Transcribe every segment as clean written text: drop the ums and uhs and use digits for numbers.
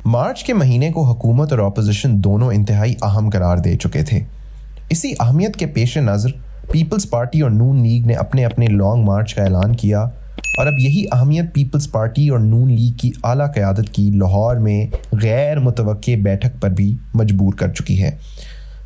मार्च के महीने को हुकूमत और अपोजिशन दोनों इंतहाई अहम करार दे चुके थे। इसी अहमियत के पेश नज़र पीपल्स पार्टी और नून लीग ने अपने अपने लॉन्ग मार्च का ऐलान किया और अब यही अहमियत पीपल्स पार्टी और नून लीग की आला क़यादत की लाहौर में गैर मुतवक्के बैठक पर भी मजबूर कर चुकी है।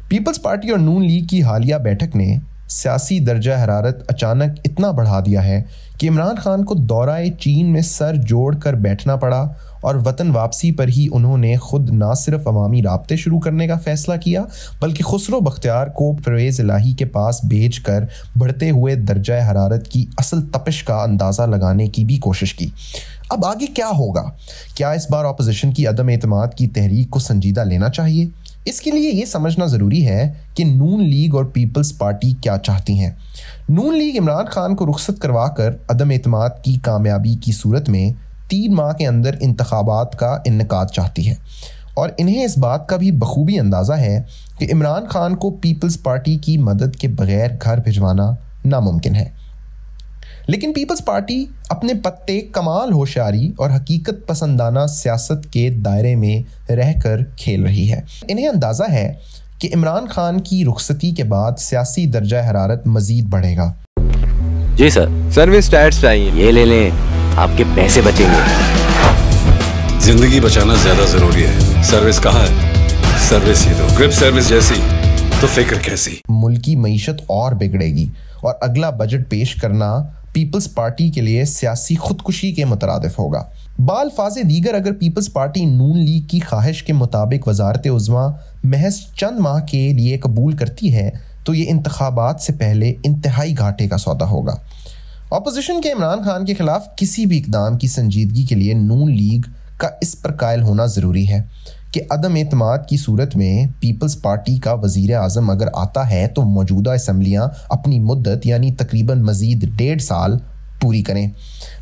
पीपल्स पार्टी और नून लीग की हालिया बैठक ने सियासी दर्जा हरारत अचानक इतना बढ़ा दिया है कि इमरान खान को दौराए चीन में सर जोड़ कर बैठना पड़ा और वतन वापसी पर ही उन्होंने खुद ना सिर्फ अवामी राब्ते शुरू करने का फ़ैसला किया बल्कि खुसरो बख्तियार को परवेज़ इलाही के पास भेज कर बढ़ते हुए दर्जा हरारत की असल तपिश का अंदाज़ा लगाने की भी कोशिश की। अब आगे क्या होगा? क्या इस बार अपोजिशन की अदम एतमाद की तहरीक को संजीदा लेना चाहिए? इसके लिए ये समझना ज़रूरी है कि नून लीग और पीपल्स पार्टी क्या चाहती हैं। नून लीग इमरान खान को रुखसत करवा कर अदम एतमाद की कामयाबी की सूरत में 3 माह के अंदर इंतखाबात का इन्नेकाद चाहती है और इन्हें इस बात का भी बखूबी अंदाज़ा है कि इमरान खान को पीपल्स पार्टी की मदद के बगैर घर भिजवाना नामुमकिन है। लेकिन पीपल्स पार्टी अपने पत्ते कमाल होशियारी और हकीकत पसंदाना सियासत के दायरे में रहकर खेल रही है। इन्हें अंदाज़ा है कि इमरान खान की रुखसती के बाद सियासी दर्जा हरारत मज़ीद बढ़ेगा। जी सर, सर्विस टायर्स चाहिए, ये ले लें, आपके पैसे बचेंगे। जिंदगी बचाना ज्यादा जरूरी है। सर्विस कहाँ है? सर्विस ही दो। ग्रिप सर्विस जैसी तो फिक्र कैसी। मुल्की मईशत और बिगड़ेगी और अगला बजट पेश करना पीपल्स पार्टी के लिए सियासी खुदकुशी के मुतरादिफ होगा। बालफाज़े दीगर अगर पीपल्स पार्टी नून लीग की ख्वाहिश के मुताबिक वजारत उज़्मा महज चंद माह के लिए कबूल करती है तो ये इंतखाबात से पहले इंतहाई घाटे का सौदा होगा। अपोजिशन के इमरान खान के खिलाफ किसी भी इक़दाम की संजीदगी के लिए नून लीग का इस पर कायल होना ज़रूरी है कि अदम एतमाद की सूरत में पीपल्स पार्टी का वज़ीर आज़म अगर आता है तो मौजूदा असम्बलियाँ अपनी मुद्दत यानी तकरीबन मज़ीद 1.5 साल पूरी करें।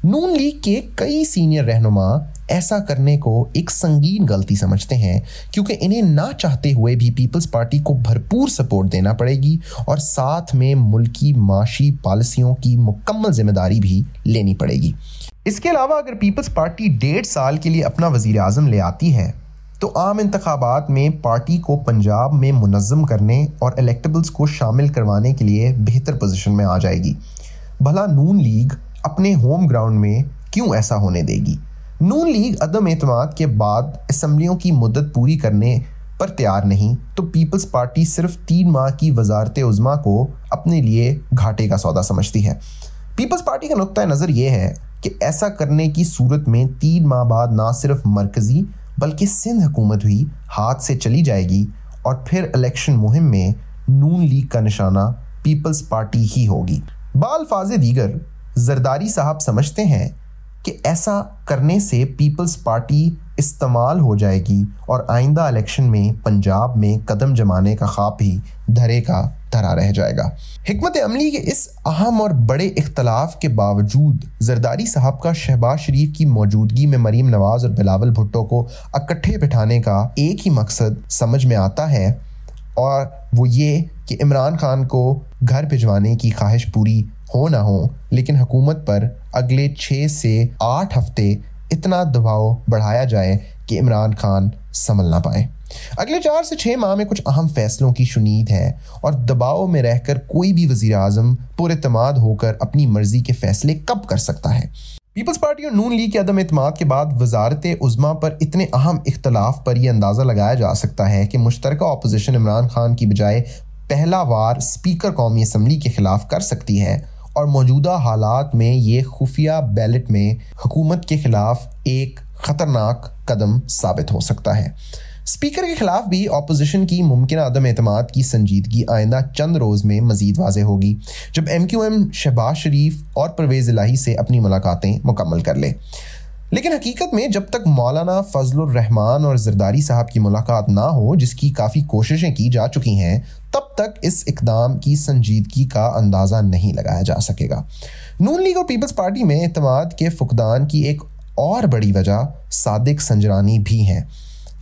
नून लीग के कई सीनियर रहनुमा ऐसा करने को एक संगीन गलती समझते हैं क्योंकि इन्हें ना चाहते हुए भी पीपल्स पार्टी को भरपूर सपोर्ट देना पड़ेगी और साथ में मुल्की माशी पॉलिसियों की मुकम्मल जिम्मेदारी भी लेनी पड़ेगी। इसके अलावा अगर पीपल्स पार्टी 1.5 साल के लिए अपना वज़ीर आज़म ले आती है तो आम इंतखाबात में पार्टी को पंजाब में मुनज़्ज़म करने और इलेक्टेबल्स को शामिल करवाने के लिए बेहतर पोजीशन में आ जाएगी। भला नून लीग अपने होम ग्राउंड में क्यों ऐसा होने देगी? नून लीग अदम एतमाद के बाद असम्बलियों की मुद्दत पूरी करने पर तैयार नहीं तो पीपल्स पार्टी सिर्फ 3 माह की वजारत उज़्मा को अपने लिए घाटे का सौदा समझती है। पीपल्स पार्टी का नुक्ता नज़र ये है कि ऐसा करने की सूरत में 3 माह बाद ना सिर्फ मरकज़ी बल्कि सिंध हुकूमत भी हाथ से चली जाएगी और फिर इलेक्शन मुहिम में नून लीग का निशाना पीपल्स पार्टी ही होगी। बालफाज़े दीगर जरदारी साहब समझते हैं कि ऐसा करने से पीपल्स पार्टी इस्तेमाल हो जाएगी और आइंदा इलेक्शन में पंजाब में कदम जमाने का ख्वाब भी धरे का धरा रह जाएगा। हिकमत अमली के इस अहम और बड़े इख्तलाफ के बावजूद जरदारी साहब का शहबाज शरीफ की मौजूदगी में मरीम नवाज और बिलावल भुट्टो को इकट्ठे बिठाने का एक ही मकसद समझ में आता है और वो ये कि इमरान खान को घर भिजवाने की ख्वाहिश पूरी हो ना हो, लेकिन हुकूमत पर अगले 6 से 8 हफ्ते इतना दबाव बढ़ाया जाए कि इमरान खान संभल ना पाए। अगले 4 से 6 माह में कुछ अहम फैसलों की शुनीद है और दबाव में रहकर कोई भी वज़ीर आज़म पुरएतमाद होकर अपनी मर्जी के फैसले कब कर सकता है। पीपल्स पार्टी और नून लीग के अदम एतमाद के बाद वजारत उज़्मा पर इतने अहम इख्तलाफ पर यह अंदाज़ा लगाया जा सकता है कि मुश्तरका अपोजिशन इमरान खान की बजाय पहला वार स्पीकर कौमी असम्बली के खिलाफ कर सकती है और मौजूदा हालात में ये खुफिया बैलेट में हुकूमत के खिलाफ एक ख़तरनाक कदम साबित हो सकता है। स्पीकर के खिलाफ भी अपोजिशन की मुमकिन अदम एतमाद की संजीदगी आइंदा चंद रोज़ में मज़ीद वाज़ेह होगी जब MQM शहबाज शरीफ और परवेज़ इलाही से अपनी मुलाकातें मुकम्मल कर ले। लेकिन हकीकत में जब तक मौलाना फजलुर रहमान और जरदारी साहब की मुलाकात ना हो, जिसकी काफ़ी कोशिशें की जा चुकी हैं, तब तक इस इक़दाम की संजीदगी का अंदाज़ा नहीं लगाया जा सकेगा। नून लीग और पीपल्स पार्टी में एतमाद के फुकदान की एक और बड़ी वजह सादिक संजरानी भी हैं।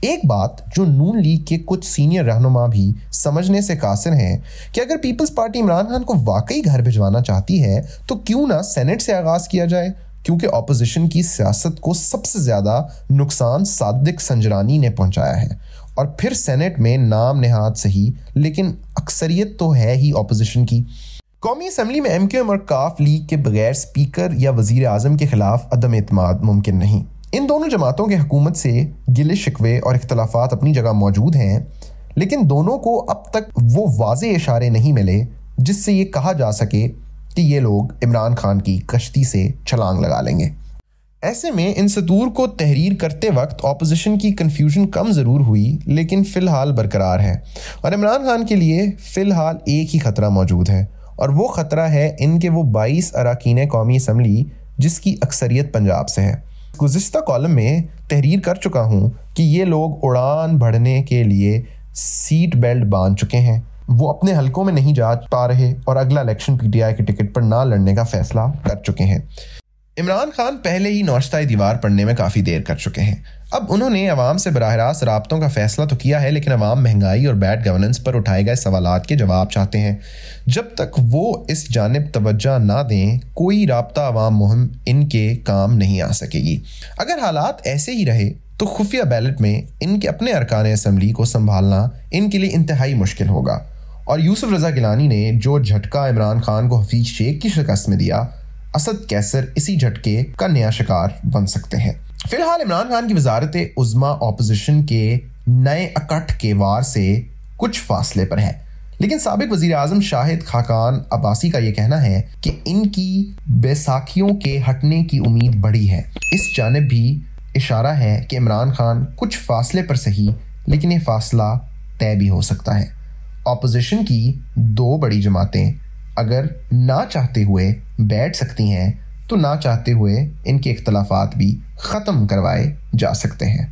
एक बात जो नून लीग के कुछ सीनियर रहनुमा भी समझने से कासिर हैं कि अगर पीपल्स पार्टी इमरान खान को वाकई घर भिजवाना चाहती है तो क्यों ना सेनेट से आगाज़ किया जाए, کیونکہ اپوزیشن کی سیاست کو سب سے زیادہ نقصان صادق سنجرانی نے پہنچایا ہے، اور پھر سینٹ میں نام نہاد صحیح لیکن اکثریت تو ہے ہی اپوزیشن کی۔ قومی اسمبلی میں ایم کیو ایم اور کاف لیگ کے بغیر اسپیکر یا وزیر اعظم کے خلاف عدم اعتماد ممکن نہیں۔ ان دونوں جماعتوں کے حکومت سے گلے شکوے اور اختلافات اپنی جگہ موجود ہیں، لیکن دونوں کو اب تک وہ واضح اشارے نہیں ملے جس سے یہ کہا جا سکے کہ یہ لوگ عمران خان کی کشتی سے چھلانگ لگا لیں گے۔ ایسے میں ان سطور کو تحریر کرتے وقت اپوزیشن کی کنفیوژن کم ضرور ہوئی لیکن فی الحال برقرار ہے، اور عمران خان کے لیے فی الحال ایک ہی خطرہ موجود ہے، اور وہ خطرہ ہے ان کے وہ 22 اراکین قومی اسمبلی جس کی اکثریت پنجاب سے ہے۔ گزشتہ کالم میں تحریر کر چکا ہوں کہ یہ لوگ اڑان بڑھنے کے لیے سیٹ بیلٹ باندھ چکے ہیں، وہ اپنے حلقوں میں نہیں جا پا رہے اور اگلا الیکشن پی ٹی آئی کے ٹکٹ پر نہ لڑنے کا فیصلہ کر چکے ہیں۔ عمران خان پہلے ہی نوشتہ دیوار پڑھنے میں کافی دیر کر چکے ہیں۔ اب انہوں نے عوام سے براہ راست رابطوں کا فیصلہ تو کیا ہے، لیکن عوام مہنگائی اور بیڈ گورننس پر اٹھائے گئے سوالات کے جواب چاہتے ہیں۔ جب تک وہ اس جانب توجہ نہ دیں، کوئی رابطہ عوام مہم ان کے کام نہیں آ سکے گی۔ اگر حالات ایسے ہی رہے تو خفیہ بیلٹ میں ان کے اپنے ارکان اسمبلی کو سنبھالنا ان کے لیے انتہائی مشکل ہوگا، اور یوسف رضا گیلانی نے جو جھٹکا عمران خان کو حفیظ شیخ کی شکست میں دیا، اسد کیسر اسی جھٹکے کا نیا شکار بن سکتے ہیں۔ فی الحال عمران خان کی وزارت عظمیٰ اپوزیشن کے نئے اکٹھ کے وار سے کچھ فاصلے پر ہے، لیکن سابق وزیر اعظم شاہد خاقان عباسی کا یہ کہنا ہے کہ ان کی بیساکھیوں کے ہٹنے کی امید بڑی ہے۔ اس جانب بھی اشارہ ہے کہ عمران خان کچھ فاصلے پر صحیح لیکن یہ فاصلہ طے بھی ہو سکتا ہے۔ اپوزیشن کی 2 بڑی جماعتیں اگر نہ چاہتے ہوئے بیٹھ سکتی ہیں تو نہ چاہتے ہوئے ان کے اختلافات بھی ختم کروائے جا سکتے ہیں۔